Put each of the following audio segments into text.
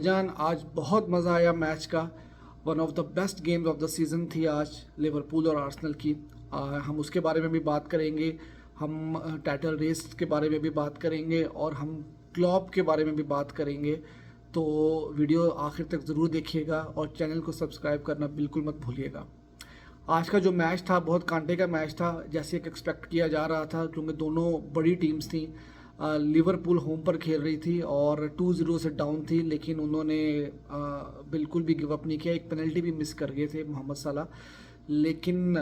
भाईजान आज बहुत मज़ा आया मैच का। One of the best games of the season थी आज लिवरपूल और आर्सेनल की। हम उसके बारे में भी बात करेंगे, हम टाइटल रेस के बारे में भी बात करेंगे और हम क्लॉप के बारे में भी बात करेंगे। तो वीडियो आखिर तक ज़रूर देखिएगा और चैनल को सब्सक्राइब करना बिल्कुल मत भूलिएगा। आज का जो मैच था बहुत कांटे का मैच था, जैसे कि एक्सपेक्ट किया जा रहा था, क्योंकि दोनों बड़ी टीम्स थी। लिवरपूल होम पर खेल रही थी और 2-0 से डाउन थी, लेकिन उन्होंने बिल्कुल भी गिव अप नहीं किया। एक पेनल्टी भी मिस कर गए थे मोहम्मद सलाह, लेकिन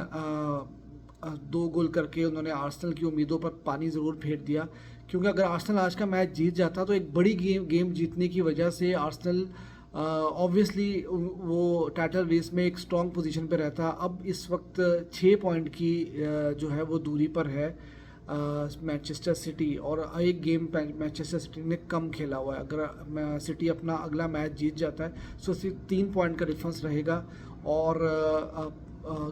2 गोल करके उन्होंने आर्सेनल की उम्मीदों पर पानी ज़रूर फेर दिया। क्योंकि अगर आर्सेनल आज का मैच जीत जाता तो एक बड़ी गेम जीतने की वजह से आर्सेनल ऑब्वियसली वो टाइटल रेस में एक स्ट्रॉन्ग पोजीशन पे रहता। अब इस वक्त 6 पॉइंट की जो है वो दूरी पर है मैनचेस्टर सिटी, और एक गेम मैनचेस्टर सिटी ने कम खेला हुआ है। अगर सिटी अपना अगला मैच जीत जाता है तो सिर्फ 3 पॉइंट का डिफरेंस रहेगा, और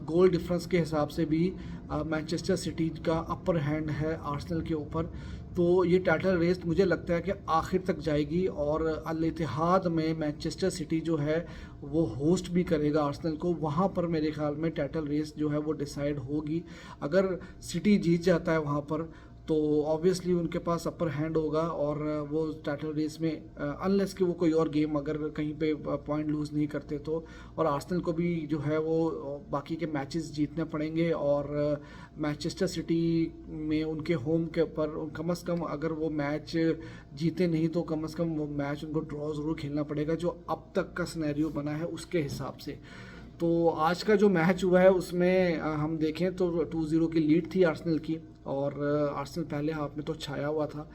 गोल डिफरेंस के हिसाब से भी मैनचेस्टर सिटी का अपर हैंड है आर्सेनल के ऊपर। तो ये टाइटल रेस मुझे लगता है कि आखिर तक जाएगी, और अल इत्तेहाद में मैनचेस्टर सिटी जो है वो होस्ट भी करेगा आर्सेनल को। वहाँ पर मेरे ख्याल में टाइटल रेस जो है वो डिसाइड होगी। अगर सिटी जीत जाता है वहाँ पर तो ऑब्वियसली उनके पास अपर हैंड होगा और वो टाइटल रेस में, अनलेस कि वो कोई और गेम अगर कहीं पे पॉइंट लूज़ नहीं करते तो। और आर्सेनल को भी जो है वो बाकी के मैचेस जीतने पड़ेंगे, और मैनचेस्टर सिटी में उनके होम के ऊपर कम से कम अगर वो मैच जीते नहीं तो कम से कम वो मैच उनको ड्रॉ ज़रूर खेलना पड़ेगा, जो अब तक का सिनेरियो बना है उसके हिसाब से। तो आज का जो मैच हुआ है उसमें हम देखें तो 2-0 की लीड थी आर्सेनल की, और आर्सेनल पहले हाफ में तो छाया हुआ था,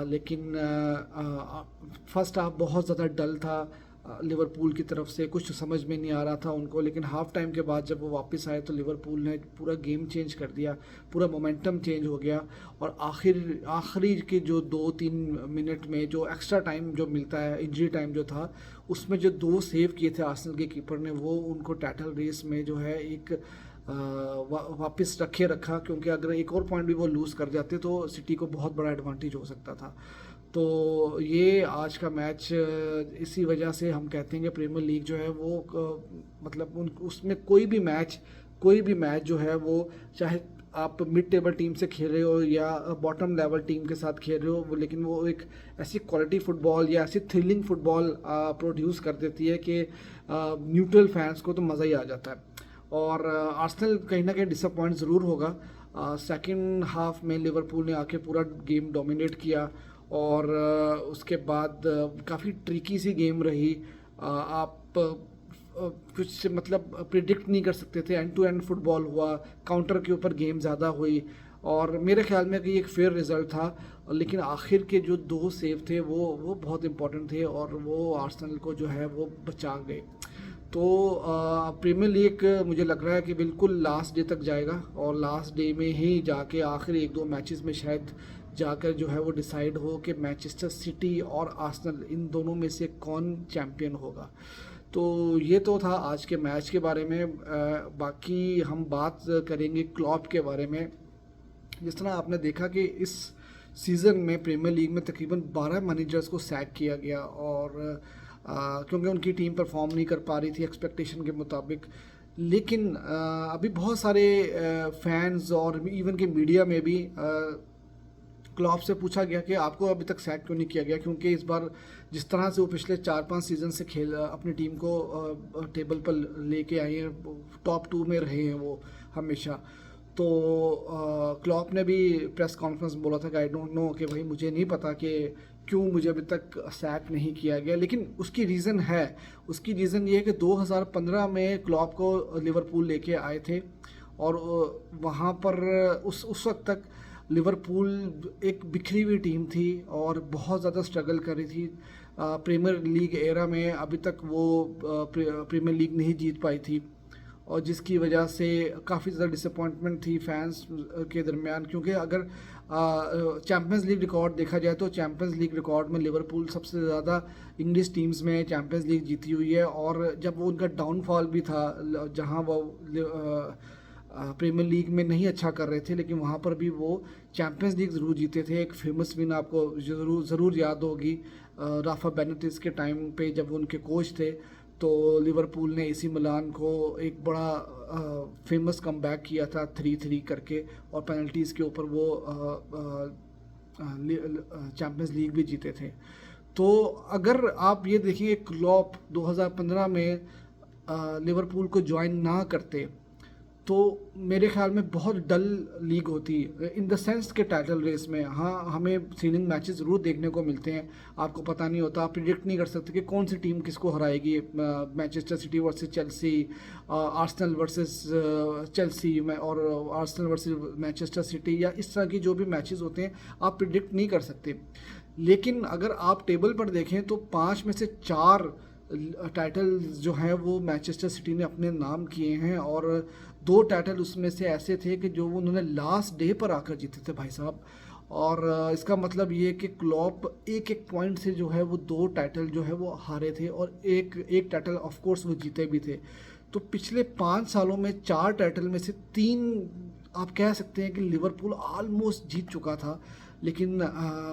लेकिन फर्स्ट हाफ बहुत ज़्यादा डल था लिवरपूल की तरफ से। कुछ समझ में नहीं आ रहा था उनको, लेकिन हाफ टाइम के बाद जब वो वापस आए तो लिवरपूल ने पूरा गेम चेंज कर दिया, पूरा मोमेंटम चेंज हो गया। और आखिरी के जो 2-3 मिनट में जो एक्स्ट्रा टाइम जो मिलता है, इंजरी टाइम जो था, उसमें जो 2 सेव किए थे आर्सेनल के कीपर ने, वो उनको टाइटल रेस में जो है एक वापस रखा। क्योंकि अगर एक और पॉइंट भी वो लूज़ कर जाते तो सिटी को बहुत बड़ा एडवांटेज हो सकता था। तो ये आज का मैच इसी वजह से हम कहते हैं कि प्रीमियर लीग जो है वो मतलब उसमें कोई भी मैच जो है वो, चाहे आप मिड टेबल टीम से खेल रहे हो या बॉटम लेवल टीम के साथ खेल रहे हो, वो लेकिन वो एक ऐसी क्वालिटी फुटबॉल या ऐसी थ्रिलिंग फुटबॉल प्रोड्यूस कर देती है कि न्यूट्रल फैंस को तो मज़ा ही आ जाता है। और आर्सेनल कहीं ना कहीं डिसअपॉइंट ज़रूर होगा। सेकंड हाफ में लिवरपूल ने आके पूरा गेम डोमिनेट किया, और उसके बाद काफ़ी ट्रिकी सी गेम रही। आप कुछ मतलब प्रिडिक्ट नहीं कर सकते थे, एंड टू एंड फुटबॉल हुआ, काउंटर के ऊपर गेम ज़्यादा हुई, और मेरे ख्याल में कि एक फेयर रिज़ल्ट था। लेकिन आखिर के जो 2 सेव थे वो बहुत इंपॉर्टेंट थे, और वो आर्सेनल को जो है वो बचा गए। तो प्रीमियर लीग मुझे लग रहा है कि बिल्कुल लास्ट डे तक जाएगा, और लास्ट डे में ही जाके आखिरी 1-2 मैचेस में शायद जाकर जो है वो डिसाइड हो कि मैनचेस्टर सिटी और आर्सेनल इन दोनों में से कौन चैम्पियन होगा। तो ये तो था आज के मैच के बारे में। बाकी हम बात करेंगे क्लॉप के बारे में। जिस तरह आपने देखा कि इस सीज़न में प्रीमियर लीग में तकरीबन 12 मैनेजर्स को सैक किया गया, और क्योंकि उनकी टीम परफॉर्म नहीं कर पा रही थी एक्सपेक्टेशन के मुताबिक। लेकिन अभी बहुत सारे फैंस और इवन के मीडिया में भी क्लॉप से पूछा गया कि आपको अभी तक सैक क्यों नहीं किया गया, क्योंकि इस बार जिस तरह से वो पिछले 4-5 सीज़न से अपनी टीम को टेबल पर लेके आए हैं, टॉप 2 में रहे हैं वो हमेशा। तो क्लॉप ने भी प्रेस कॉन्फ्रेंस में बोला था कि आई डोंट नो, कि भाई मुझे नहीं पता कि क्यों मुझे अभी तक सैक नहीं किया गया। लेकिन उसकी रीज़न ये है कि 2015 में क्लॉप को लिवरपूल लेके आए थे, और वहाँ पर उस वक्त तक लिवरपूल एक बिखरी हुई टीम थी और बहुत ज़्यादा स्ट्रगल कर रही थी प्रीमियर लीग एरा में। अभी तक वो प्रीमियर लीग नहीं जीत पाई थी, और जिसकी वजह से काफ़ी ज़्यादा डिसअपॉइंटमेंट थी फैंस के दरमियान। क्योंकि अगर चैम्पियंस लीग रिकॉर्ड देखा जाए तो चैम्पियंस लीग रिकॉर्ड में लिवरपूल सबसे ज़्यादा इंग्लिश टीम्स में चैम्पियंस लीग जीती हुई है। और जब वो उनका डाउनफॉल भी था, जहां वो प्रीमियर लीग में नहीं अच्छा कर रहे थे, लेकिन वहाँ पर भी वो चैम्पियंस लीग ज़रूर जीते थे। एक फेमस विन आपको ज़रूर याद होगी, राफा बेनिटेज के टाइम पे जब वो उनके कोच थे, तो लिवरपूल ने एसी मिलान को एक बड़ा फेमस कमबैक किया था 3-3 करके, और पेनल्टीज़ के ऊपर वो चैम्पियंस लीग भी जीते थे। तो अगर आप ये देखिए, क्लॉप 2015 में लिवरपूल को ज्वाइन ना करते तो मेरे ख्याल में बहुत डल लीग होती, इन द सेंस के टाइटल रेस में। हाँ, हमें सीलिंग मैचेस ज़रूर देखने को मिलते हैं, आपको पता नहीं होता, आप प्रिडिक्ट नहीं कर सकते कि कौन सी टीम किसको हराएगी। Manchester City versus Chelsea, Arsenal versus Chelsea में, और आर्सेनल वर्सेस मैनचेस्टर सिटी, या इस तरह की जो भी मैचेस होते हैं आप प्रिडिक्ट नहीं कर सकते। लेकिन अगर आप टेबल पर देखें तो 5 में से 4 टाइटल जो हैं वो मैनचेस्टर सिटी ने अपने नाम किए हैं, और 2 टाइटल उसमें से ऐसे थे कि जो उन्होंने लास्ट डे पर आकर जीते थे भाई साहब। और इसका मतलब ये कि क्लॉप एक एक पॉइंट से जो है वो 2 टाइटल जो है वो हारे थे, और एक टाइटल ऑफ कोर्स वो जीते भी थे। तो पिछले 5 सालों में 4 टाइटल में से 3 आप कह सकते हैं कि लिवरपूल ऑलमोस्ट जीत चुका था। लेकिन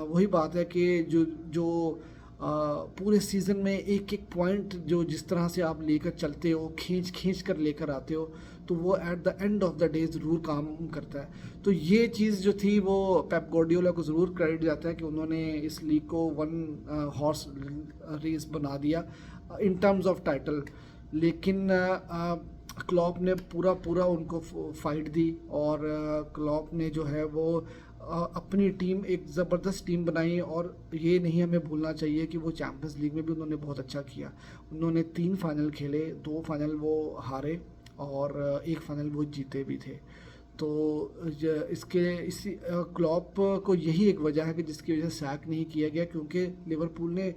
वही बात है कि जो पूरे सीज़न में एक एक पॉइंट जो जिस तरह से आप लेकर चलते हो, खींच कर लेकर आते हो, तो वो at the end of the day ज़रूर काम करता है। तो ये चीज़ जो थी वो पेप गार्डियोला को ज़रूर क्रेडिट जाता है कि उन्होंने इस लीग को 1 हॉर्स रेस बना दिया इन टर्म्स ऑफ टाइटल। लेकिन क्लॉप ने पूरा उनको फाइट दी, और क्लॉप ने जो है वो अपनी टीम एक ज़बरदस्त टीम बनाई। और ये नहीं हमें भूलना चाहिए कि वो चैम्पियंस लीग में भी उन्होंने बहुत अच्छा किया। उन्होंने 3 फाइनल खेले, 2 फाइनल वो हारे और 1 फाइनल वो जीते भी थे। तो इसी क्लॉप को यही एक वजह है कि जिसकी वजह से सैक नहीं किया गया, क्योंकि लिवरपूल ने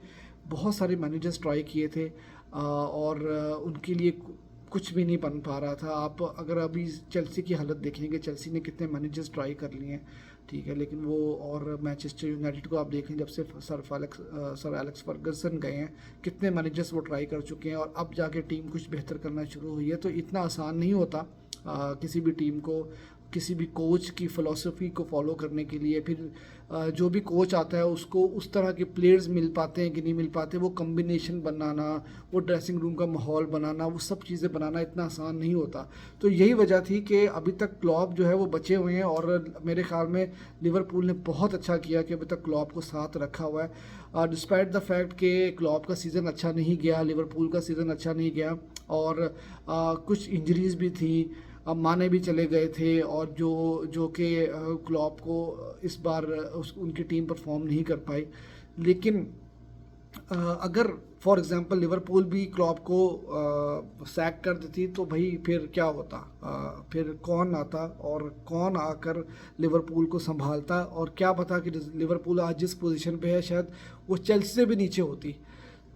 बहुत सारे मैनेजर्स ट्राई किए थे और उनके लिए कुछ भी नहीं बन पा रहा था। आप अगर अभी चेल्सी की हालत देखेंगे, चेल्सी ने कितने मैनेजर्स ट्राई कर लिए हैं, ठीक है, लेकिन वो, और मैनचेस्टर यूनाइटेड को आप देख लें, जब से सर एलेक्स फर्गसन गए हैं, कितने मैनेजर्स वो ट्राई कर चुके हैं, और अब जाके टीम कुछ बेहतर करना शुरू हुई है। तो इतना आसान नहीं होता किसी भी टीम को, किसी भी कोच की फ़िलॉसफी को फॉलो करने के लिए। फिर जो भी कोच आता है उसको उस तरह के प्लेयर्स मिल पाते हैं कि नहीं मिल पाते, वो कम्बिनेशन बनाना, वो ड्रेसिंग रूम का माहौल बनाना, वो सब चीज़ें बनाना इतना आसान नहीं होता। तो यही वजह थी कि अभी तक क्लॉप जो है वो बचे हुए हैं, और मेरे ख्याल में लिवरपूल ने बहुत अच्छा किया कि अभी तक क्लॉप को साथ रखा हुआ है। डिस्पाइट द फैक्ट कि क्लॉप का सीज़न अच्छा नहीं गया, लिवरपूल का सीज़न अच्छा नहीं गया, और कुछ इंजरीज़ भी थी, अब माने भी चले गए थे, और जो कि क्लॉप को इस बार उनकी टीम परफॉर्म नहीं कर पाई। लेकिन अगर फॉर एग्जांपल लिवरपूल भी क्लॉप को सैक कर देती तो भाई फिर क्या होता, फिर कौन आता और कौन आकर लिवरपूल को संभालता, और क्या पता कि लिवरपूल आज जिस पोजीशन पे है शायद वो चेल्सी से भी नीचे होती।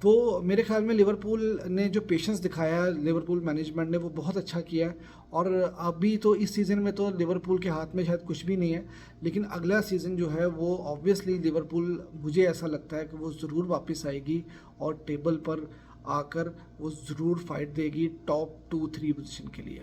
तो मेरे ख्याल में लिवरपूल ने जो पेशेंस दिखाया है, लिवरपूल मैनेजमेंट ने, वो बहुत अच्छा किया है। और अभी तो इस सीज़न में तो लिवरपूल के हाथ में शायद कुछ भी नहीं है, लेकिन अगला सीज़न जो है वो ऑब्वियसली लिवरपूल, मुझे ऐसा लगता है कि वो ज़रूर वापस आएगी और टेबल पर आकर वो ज़रूर फाइट देगी टॉप 2-3 पोजीशन के लिए।